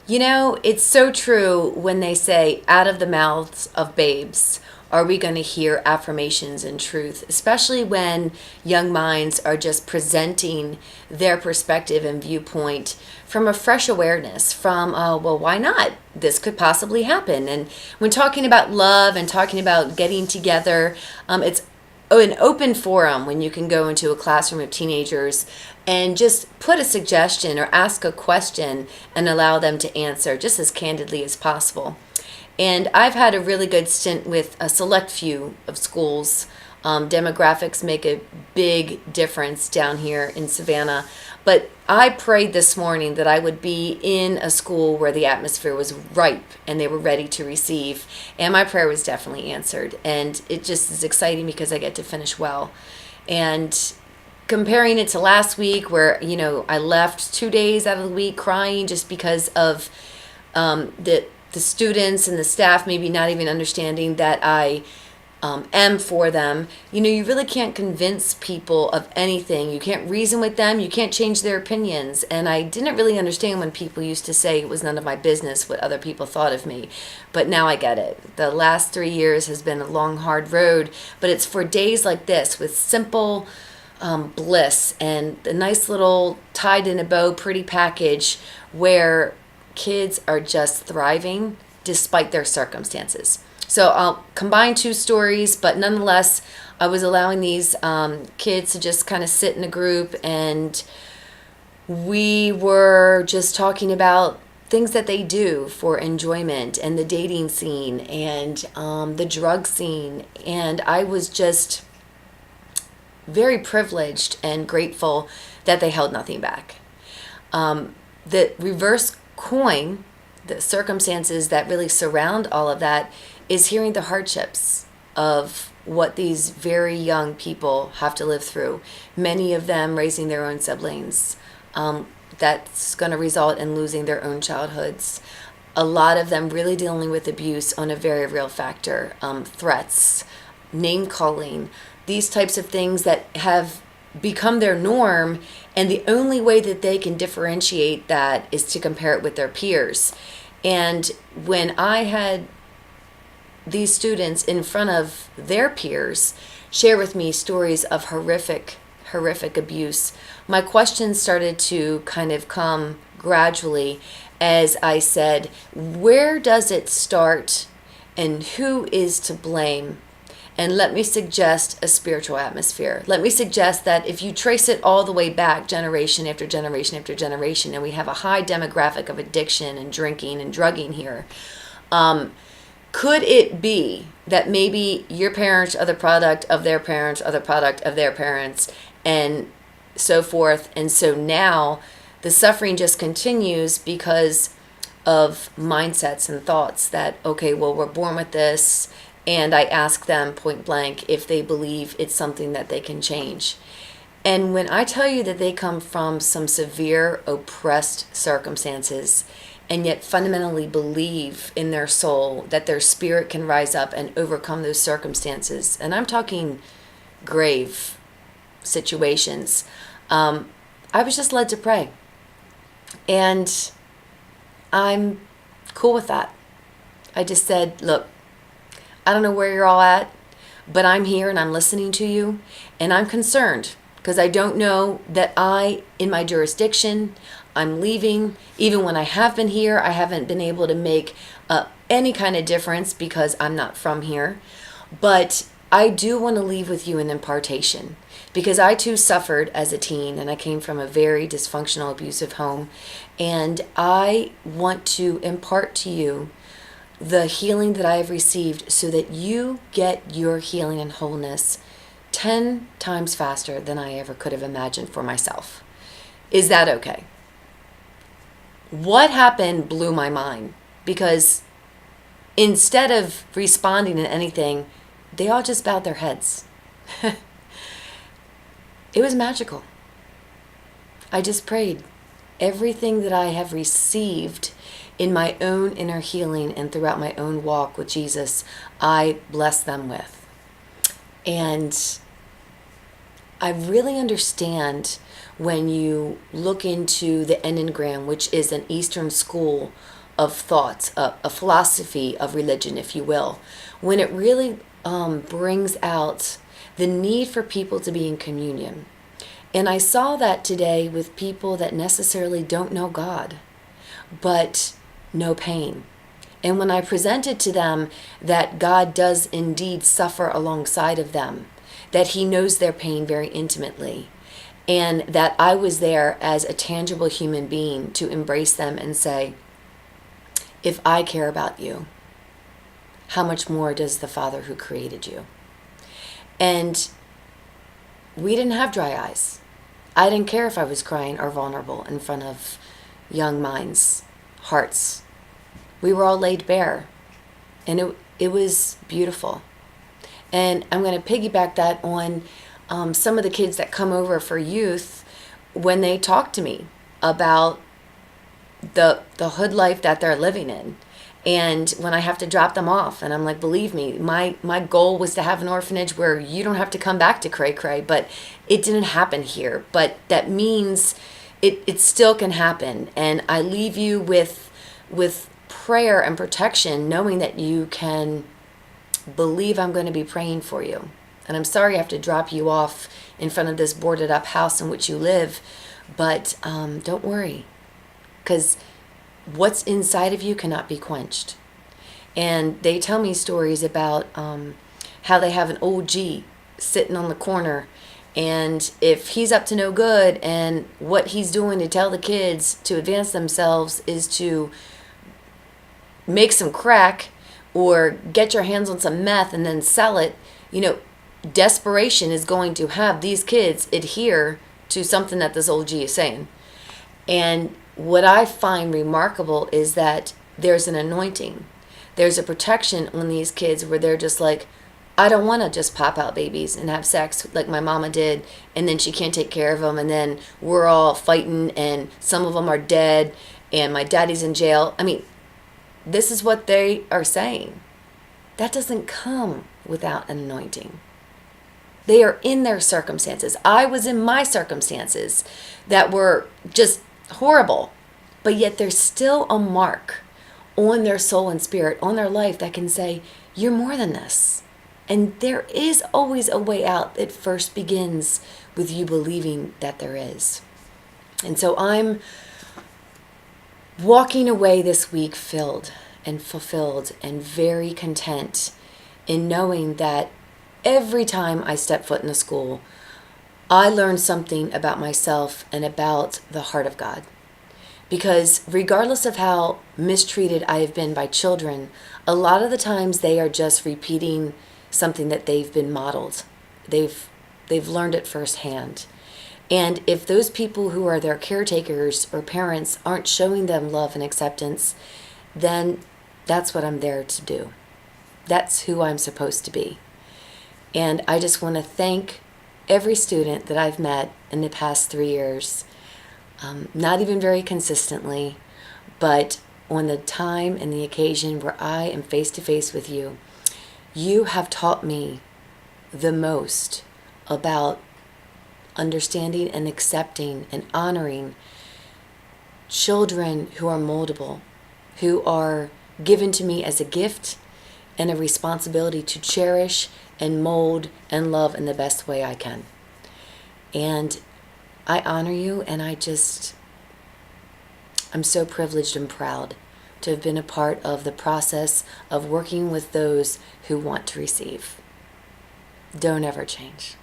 You know, it's so true when they say, out of the mouths of babes, are we going to hear affirmations and truth, especially when young minds are just presenting their perspective and viewpoint from a fresh awareness, from, well, why not? This could possibly happen. And when talking about love and talking about getting together, it's an open forum when you can go into a classroom of teenagers and just put a suggestion or ask a question and allow them to answer just as candidly as possible. And I've had a really good stint with a select few of schools. Demographics make a big difference down here in Savannah. But I prayed this morning that I would be in a school where the atmosphere was ripe and they were ready to receive. And my prayer was definitely answered. And it just is exciting because I get to finish well. And comparing it to last week where, I left 2 days out of the week crying just because of the students and the staff maybe not even understanding that I am for them. You really can't convince people of anything. You can't reason with them. You can't change their opinions. And I didn't really understand when people used to say it was none of my business what other people thought of me. But now I get it. The last 3 years has been a long, hard road. But it's for days like this with simple bliss and a nice little tied in a bow pretty package where kids are just thriving despite their circumstances. So I'll combine two stories, but nonetheless, I was allowing these kids to just kind of sit in a group, and we were just talking about things that they do for enjoyment and the dating scene and the drug scene. And I was just very privileged and grateful that they held nothing back. The reverse coin, the circumstances that really surround all of that, is hearing the hardships of what these very young people have to live through. Many of them raising their own siblings. That's going to result in losing their own childhoods. A lot of them really dealing with abuse on a very real factor. Threats, name calling, these types of things that have become their norm, and the only way that they can differentiate that is to compare it with their peers. And when I had these students in front of their peers share with me stories of horrific abuse, my questions started to kind of come gradually as I said, where does it start and who is to blame? And let me suggest a spiritual atmosphere. Let me suggest that if you trace it all the way back, generation after generation after generation, and we have a high demographic of addiction and drinking and drugging here, could it be that maybe your parents are the product of their parents, are the product of their parents, and so forth? And so now the suffering just continues because of mindsets and thoughts that, okay, well, we're born with this. And I ask them point blank if they believe it's something that they can change. And when I tell you that they come from some severe oppressed circumstances and yet fundamentally believe in their soul that their spirit can rise up and overcome those circumstances, and I'm talking grave situations, I was just led to pray. And I'm cool with that. I just said, look, I don't know where you're all at, but I'm here and I'm listening to you, and I'm concerned because I don't know that in my jurisdiction, I'm leaving. Even when I have been here, I haven't been able to make any kind of difference because I'm not from here. But I do want to leave with you an impartation because I too suffered as a teen, and I came from a very dysfunctional, abusive home, and I want to impart to you the healing that I have received so that you get your healing and wholeness 10 times faster than I ever could have imagined for myself. Is that okay? What happened blew my mind because instead of responding to anything, they all just bowed their heads. It was magical. I just prayed. Everything that I have received in my own inner healing and throughout my own walk with Jesus, I bless them with. And I really understand when you look into the Enneagram, which is an Eastern school of thoughts, a philosophy of religion, if you will, when it really brings out the need for people to be in communion. And I saw that today with people that necessarily don't know God, but know pain. And when I presented to them that God does indeed suffer alongside of them, that he knows their pain very intimately, and that I was there as a tangible human being to embrace them and say, if I care about you, how much more does the Father who created you? And we didn't have dry eyes. I didn't care if I was crying or vulnerable in front of young minds, hearts. We were all laid bare, and it was beautiful. And I'm going to piggyback that on some of the kids that come over for youth when they talk to me about the hood life that they're living in. And when I have to drop them off, and I'm like, believe me, my goal was to have an orphanage where you don't have to come back to cray cray, but it didn't happen here. But that means it still can happen. And I leave you with prayer and protection, knowing that you can believe I'm going to be praying for you. And I'm sorry I have to drop you off in front of this boarded up house in which you live, but don't worry, because what's inside of you cannot be quenched. And they tell me stories about how they have an OG sitting on the corner, and if he's up to no good and what he's doing to tell the kids to advance themselves is to make some crack or get your hands on some meth and then sell it, desperation is going to have these kids adhere to something that this old G is saying. And what I find remarkable is that there's an anointing. There's a protection on these kids where they're just like, I don't want to just pop out babies and have sex like my mama did, and then she can't take care of them, and then we're all fighting, and some of them are dead, and my daddy's in jail. I mean, this is what they are saying. That doesn't come without an anointing. They are in their circumstances. I was in my circumstances that were just horrible, but yet there's still a mark on their soul and spirit, on their life, that can say, you're more than this. And there is always a way out. It first begins with you believing that there is. And so I'm walking away this week filled and fulfilled and very content in knowing that every time I step foot in a school, I learn something about myself and about the heart of God. Because regardless of how mistreated I have been by children, a lot of the times they are just repeating something that they've been modeled. They've learned it firsthand. And if those people who are their caretakers or parents aren't showing them love and acceptance, then that's what I'm there to do. That's who I'm supposed to be. And I just want to thank every student that I've met in the past 3 years, not even very consistently, but on the time and the occasion where I am face to face with you, you have taught me the most about understanding and accepting and honoring children who are moldable, who are given to me as a gift and a responsibility to cherish and mold and love in the best way I can. And I honor you, and I'm so privileged and proud to have been a part of the process of working with those who want to receive. Don't ever change.